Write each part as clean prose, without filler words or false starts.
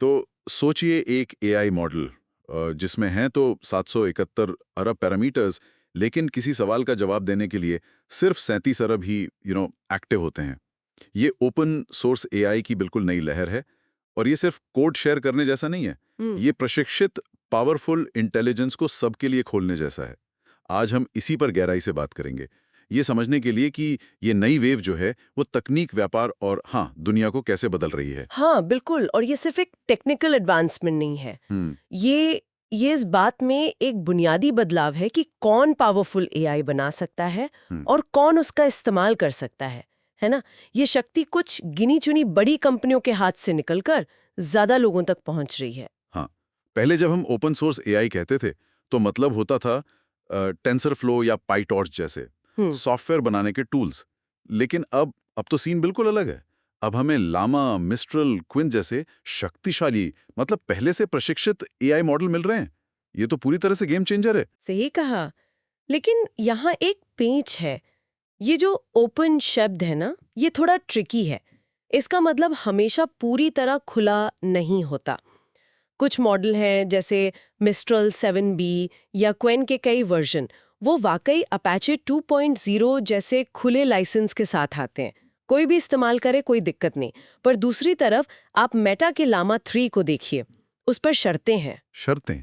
तो सोचिए एक एआई मॉडल जिसमें हैं तो 771 अरब पैरामीटर्स, लेकिन किसी सवाल का जवाब देने के लिए सिर्फ 37 अरब ही एक्टिव होते हैं। ये ओपन सोर्स एआई की बिल्कुल नई लहर है और ये सिर्फ कोड शेयर करने जैसा नहीं है। हम्म। ये प्रशिक्षित पावरफुल इंटेलिजेंस को सबके लिए खोलने जैसा है। आज हम इसी पर गहराई से बात करेंगे, ये समझने के लिए कि ये नई वेव जो है वो तकनीक, व्यापार और हाँ दुनिया को कैसे बदल रही है। हाँ बिल्कुल, और ये सिर्फ एक टेक्निकल एडवांसमेंट नहीं है। हम्म। ये इस बात में एक बुनियादी बदलाव है कि कौन पावरफुल एआई बना सकता है हम्म। और कौन उसका इस्तेमाल कर सकता है ना। ये शक्ति कुछ गिनी चुनी बड़ी कंपनियों के हाथ से निकलकर ज्यादा लोगों तक पहुंच रही है। हाँ, पहले जब हम ओपन सोर्स एआई कहते थे तो मतलब होता था टेंसरफ्लो या पाइटॉर्च जैसे हम्म। सॉफ्टवेयर बनाने के टूल्स। लेकिन अब तो सीन बिल्कुल अलग है। अब हमें लामा, मिस्ट्रल, क्विन जैसे शक्तिशाली, मतलब पहले से प्रशिक्षित एआई मॉडल मिल रहे हैं। ये तो पूरी तरह से गेम चेंजर है। सही कहा, लेकिन यहाँ एक पेंच है। ये जो ओपन शब्द है ना, ये थोड़ा ट्रिकी है। इसका मतलब हमेशा पूरी तरह खुला नहीं होता। कुछ मॉडल हैं जैसे मिस्ट्रल 7B या क्वेन के कई वर्जन, वो वाकई अपाचे 2.0 जैसे खुले लाइसेंस के साथ आते हैं। कोई भी इस्तेमाल करे, कोई दिक्कत नहीं। पर दूसरी तरफ आप मेटा के लामा 3 को देखिए, उस पर शर्तें हैं। शर्तें?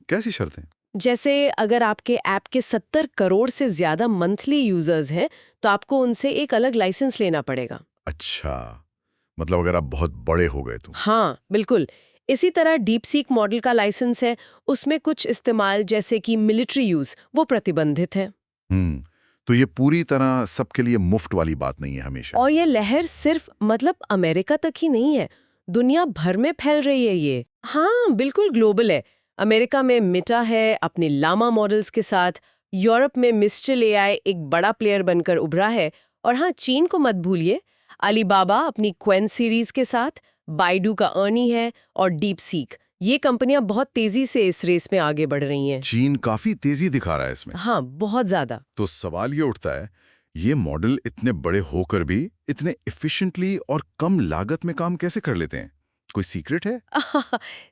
कैसी शर्तें? जैसे अगर आपके ऐप के 70 करोड़ से ज्यादा मंथली यूजर्स हैं, तो आपको उनसे एक अलग लाइसेंस लेना पड़ेगा। अच्छा, मतलब अगर आप बहुत बड़े हो गए तो। हाँ बिल्कुल। इसी तरह डीप सीक मॉडल का लाइसेंस है, उसमें कुछ इस्तेमाल जैसे कि मिलिट्री यूज वो प्रतिबंधित है। हम्म। तो ये पूरी तरह सबके लिए मुफ्त वाली बात नहीं है हमेशा। और ये लहर सिर्फ मतलब अमेरिका तक ही नहीं है, दुनिया भर में फैल रही है ये। हाँ बिल्कुल ग्लोबल है। अमेरिका में मेटा है अपने लामा मॉडल्स के साथ, यूरोप में मिस्ट्रल एआई एक बड़ा प्लेयर बनकर उभरा है, और हाँ चीन को मत भूलिए, अलीबाबा अपनी क्वेन सीरीज के साथ, बाइडू का अर्नी है, और डीप सीक। ये कंपनियां बहुत तेजी से इस रेस में आगे बढ़ रही हैं। चीन काफी तेजी दिखा रहा है इसमें। हाँ बहुत ज्यादा। तो सवाल ये उठता है, ये मॉडल इतने बड़े होकर भी इतने एफिशिएंटली और कम लागत में काम कैसे कर लेते हैं? कोई सीक्रेट है?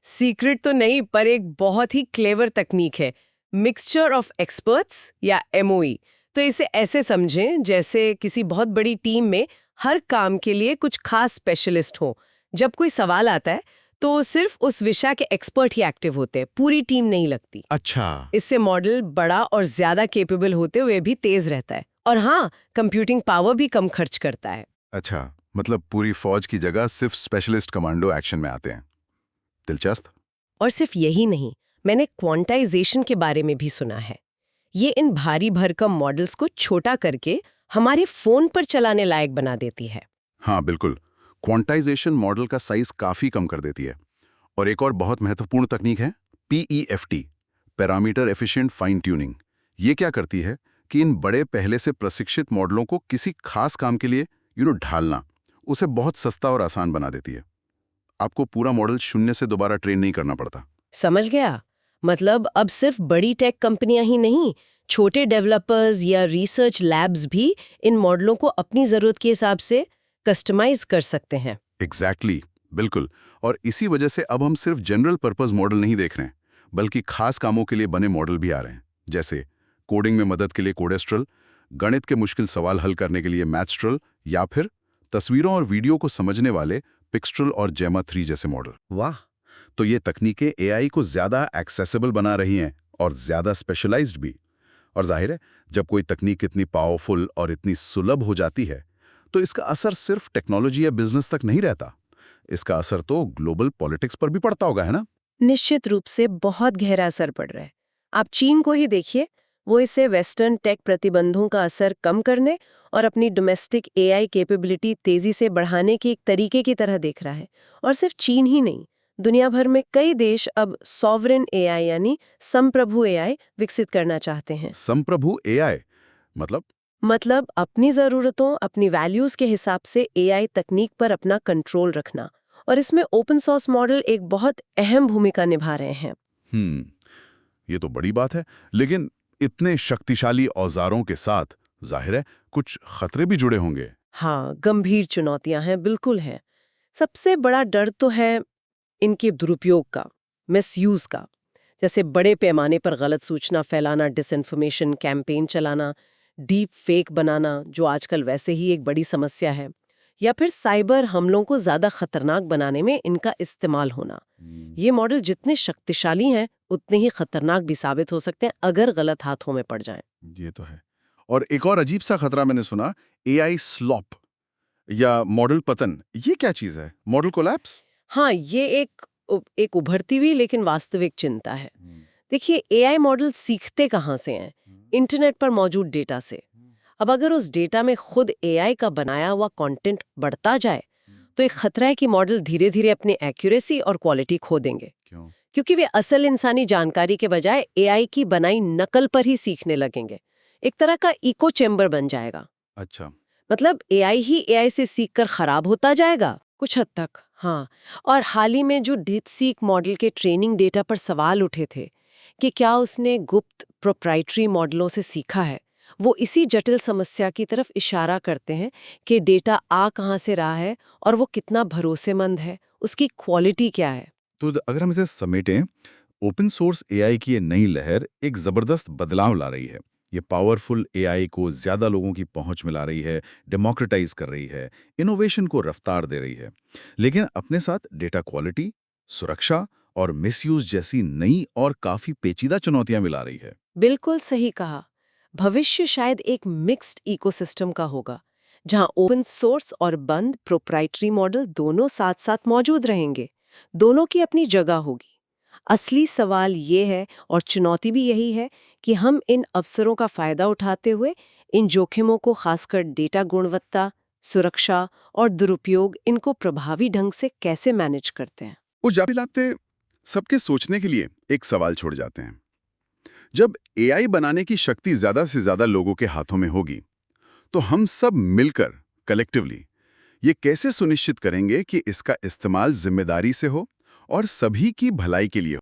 सीक्रेट तो नहीं, पर एक बहुत ही क्लेवर तकनीक है, मिक्सचर ऑफ एक्सपर्ट्स या एमओई। तो इसे ऐसे समझें जैसे किसी बहुत बड़ी टीम में हर काम के लिए कुछ खास स्पेशलिस्ट हो। जब कोई सवाल आता है तो सिर्फ उस विषय के एक्सपर्ट ही एक्टिव होते हैं, पूरी टीम नहीं लगती। अच्छा। इससे मॉडल बड़ा और ज्यादा केपेबल होते हुए भी तेज रहता है, और हाँ कंप्यूटिंग पावर भी कम खर्च करता है। अच्छा, मतलब पूरी फौज की जगह सिर्फ स्पेशलिस्ट कमांडो एक्शन में आते हैं। दिलचस्प। और सिर्फ यही नहीं, मैंने क्वांटाइजेशन के बारे में भी सुना है। ये इन भारी भरकम मॉडल्स को छोटा करके हमारे फोन पर चलाने लायक बना देती है। हाँ बिल्कुल, क्वांटाइजेशन मॉडल का साइज काफी कम कर देती है। और एक और बहुत महत्वपूर्ण तकनीक है PEFT, parameter efficient fine tuning. ये क्या करती है कि इन बड़े पहले से प्रशिक्षित मॉडलों को किसी खास काम के लिए ढालना, उसे बहुत सस्ता और आसान बना देती है। आपको पूरा मॉडल शून्य से दोबारा ट्रेन नहीं करना पड़ता। समझ गया। मतलब अब सिर्फ बड़ी टेक कंपनियां ही नहीं, छोटे डेवलपर्स या रिसर्च लैब्स भी इन मॉडलों को अपनी जरूरत के हिसाब से कस्टमाइज कर सकते हैं। एग्जैक्टली, बिल्कुल। और इसी वजह से अब हम सिर्फ जनरल पर्पस मॉडल नहीं देख रहे हैं, बल्कि खास कामों के लिए बने मॉडल भी आ रहे हैं। जैसे कोडिंग में मदद के लिए कोडेस्ट्रल, गणित के मुश्किल सवाल हल करने के लिए मैथस्ट्रल, या फिर तस्वीरों और वीडियो को समझने वाले पिक्स्ट्रल और जेमा 3 जैसे मॉडल। वाह। तो ये तकनीकें एआई को ज्यादा एक्सेसिबल बना रही हैं और ज्यादा स्पेशलाइज्ड भी। और जाहिर है, जब कोई तकनीक इतनी पावरफुल और इतनी सुलभ हो जाती है तो इसका असर सिर्फ टेक्नोलॉजी या बिजनेस तक नहीं रहता। इसका असर तो ग्लोबल पॉलिटिक्स पर भी पड़ता होगा, है ना? निश्चित रूप से बहुत गहरा असर पड़ रहा है। आप चीन को ही देखिए, वो इसे वेस्टर्न टेक प्रतिबंधों का असर कम करने और अपनी डोमेस्टिक एआई कैपेबिलिटी तेजी से बढ़ाने के एक तरीके की तरह देख रहा है। और सिर्फ चीन ही नहीं, दुनिया भर में कई देश अब सॉवरेन एआई यानी संप्रभु एआई विकसित करना चाहते हैं। संप्रभु एआई मतलब अपनी ज़रूरतों, अपनी वैल्यूज़ के हिसाब से एआई तकनीक पर अपना कंट्रोल रखना। और इसमें ओपन सोर्स मॉडल एक बहुत अहम भूमिका निभा रहे हैं। ये तो बड़ी बात है। लेकिन इतने शक्तिशाली औजारों के साथ जाहिर है कुछ खतरे भी जुड़े होंगे। हाँ, गंभीर चुनौतियां हैं, बिल्कुल हैं। सबसे बड़ा डर तो है इनके दुरुपयोग का, मिसयूज का, जैसे बड़े पैमाने पर गलत सूचना फैलाना, डिसइंफॉर्मेशन कैंपेन चलाना, डीप फेक बनाना जो आजकल वैसे ही एक बड़ी समस्या है, या फिर साइबर हमलों को ज्यादा खतरनाक बनाने में इनका इस्तेमाल होना। ये मॉडल जितने शक्तिशाली हैं उतने ही खतरनाक भी साबित हो सकते हैं अगर गलत हाथों में पड़ जाएं। ये तो है। और एक और अजीब सा खतरा मैंने सुना, एआई स्लॉप या मॉडल पतन। ये क्या चीज है? Model collapse? हाँ, ये एक उभरती हुई लेकिन वास्तविक चिंता है। देखिए, एआई मॉडल सीखते कहाँ से हैं? इंटरनेट पर मौजूद डेटा से। अब अगर उस डेटा में खुद एआई का बनाया हुआ कंटेंट बढ़ता जाए, तो एक खतरा है कि मॉडल धीरे धीरे अपनी एक्यूरेसी और क्वालिटी खो देंगे। क्यों? क्योंकि वे असल इंसानी जानकारी के बजाय एआई की बनाई नकल पर ही सीखने लगेंगे। एक तरह का इको चेम्बर बन जाएगा। अच्छा। मतलब एआई ही एआई से सीखकर खराब होता जाएगा कुछ हद तक। हाँ, और हाल ही में जो डीपसीक मॉडल के ट्रेनिंग डेटा पर सवाल उठे थे कि क्या उसने गुप्त प्रोप्राइटरी मॉडलों से सीखा है, वो इसी जटिल समस्या की तरफ इशारा करते हैं कि डेटा आ कहाँ से रहा है और वो कितना भरोसेमंद है, उसकी क्वालिटी क्या है। तो अगर हम इसे समेटें, ओपन सोर्स एआई की ये नई लहर एक जबरदस्त बदलाव ला रही है। ये पावरफुल एआई को ज्यादा लोगों की पहुंच में ला रही है, डेमोक्रेटाइज कर रही है, इनोवेशन को रफ्तार दे रही है। लेकिन अपने साथ डेटा क्वालिटी, सुरक्षा और मिसयूज जैसी नई और काफी पेचीदा चुनौतियां मिला रही है। बिल्कुल सही कहा। भविष्य शायद एक मिक्स्ड इकोसिस्टम का होगा, जहां ओपन सोर्स और बंद प्रोप्राइटरी मॉडल दोनों साथ साथ मौजूद रहेंगे। दोनों की अपनी जगह होगी। असली सवाल ये है, और चुनौती भी यही है, कि हम इन अवसरों का फायदा उठाते हुए इन जोखिमों को, खासकर डेटा गुणवत्ता, सुरक्षा और दुरुपयोग, इनको प्रभावी ढंग से कैसे मैनेज करते हैं। वो जाते लाते सबके सोचने के लिए एक सवाल छोड़ जाते हैं। जब एआई बनाने की शक्ति ज्यादा से ज्यादा लोगों के हाथों में होगी, तो हम सब मिलकर कलेक्टिवली ये कैसे सुनिश्चित करेंगे कि इसका इस्तेमाल जिम्मेदारी से हो और सभी की भलाई के लिए हो?